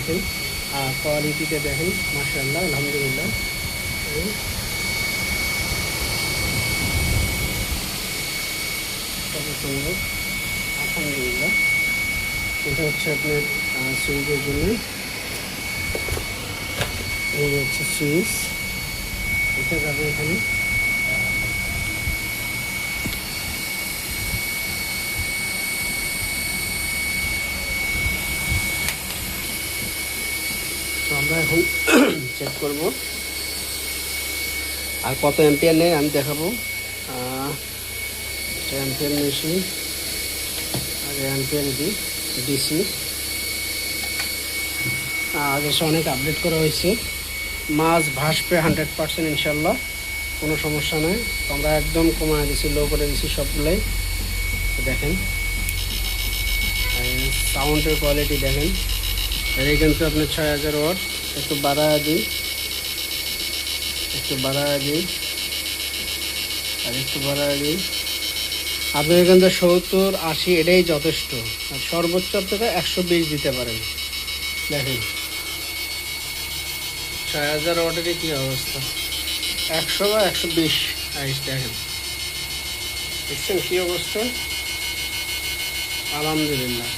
দেখেন আর কোয়ালিটিটা দেখেন, মাশাআল্লাহ, আলহামদুলিল্লাহ। কত সুন্দর, আলহামদুলিল্লাহ। এটা হচ্ছে আপনার সুইচের জন্য, এই হচ্ছে সুইচ, এটা যাবে এখানে। তো আমরা এখন চেক করব আর কত অ্যাম্পিয়ার নেই আমি দেখাবো। অ্যাম্পিয়ার মেশিন আর অ্যাম্পিয়ার ডিসি আগে অনেক আপডেট করা হয়েছে। মাছ ভাসবে 100% ইনশাল্লাহ, কোনো সমস্যা নয়। তো আমরা একদম কমায় দিয়েছি, লো করে দিয়েছি সবগুলোই। দেখেন সাউন্ডের কোয়ালিটি দেখেন, এটা কিন্তু আপনার 6000 ওয়াট। একটু বাড়ায় দিই, একটু বাড়ায় দিই, আর একটু বাড়ায় দিই। আপনি কিন্তু 70-80 এটাই যথেষ্ট, আর সর্বোচ্চ আপনারা 120 দিতে পারেন। দেখেন 6000 ওয়াটেরই কী অবস্থা, 100 বা 120 দেখেন, দেখছেন কী অবস্থা, আলহামদুলিল্লাহ।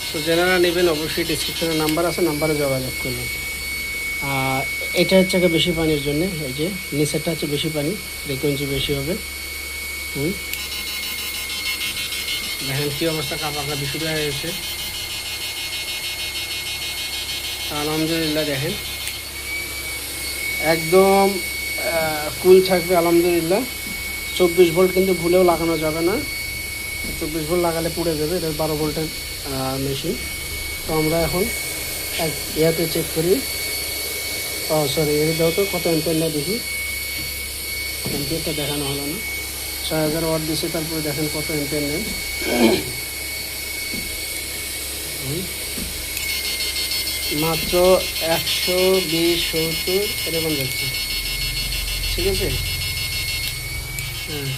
তো যারা নেবেন অবশ্যই ডিসক্রিপশনে নাম্বার আছে, নাম্বারে যোগাযোগ করবেন। আর এটা হচ্ছে বেশি পানির জন্য, এই যে নিচেরটা হচ্ছে বেশি পানি, ফ্রিকোয়েন্সি বেশি হবে। দেখেন কী অবস্থা, কাপড়টা বেশি হয়ে গেছে, আলহামদুলিল্লাহ। দেখেন একদম কুল থাকবে, আলহামদুলিল্লাহ। 24 ভোল্ট কিন্তু ভুলেও লাগানো যাবে না, 24 ভোল্ট লাগালে পুড়ে যাবে। এটা 12 ভোল্টের মেশিন। তো আমরা এখন ইয়াতে চেক করি। সরি, এর দাও তো কত অ্যাম্পিয়ার না দেখি, অ্যাম্পিয়ারটা দেখানো হলো না। 6000 ওয়াট দিছে, তারপরে দেখেন কত অ্যাম্পিয়ার নেই। মাত্র 120, 70 এরকম যাচ্ছে, ঠিক আছে। হ্যাঁ,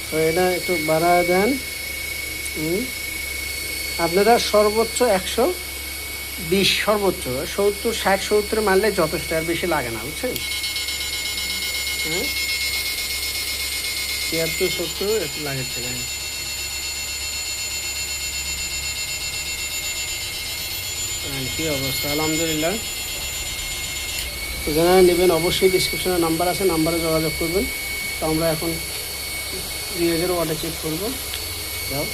তো এটা একটু বাড়ায় দেন। আপনারা সর্বোচ্চ 120, সর্বোচ্চ 70, 60, 70 মারলে যথেষ্ট, আর বেশি লাগে না, বুঝছেন। হ্যাঁ, 73, 70 একটু লাগে। কী অবস্থা, আলহামদুলিল্লাহ। তো যারা নেবেন অবশ্যই ডিসক্রিপশনে নাম্বার আছে, নাম্বারে যোগাযোগ করবেন। তো আমরা এখন 2000 ওয়াটে চেক করবো। যাও।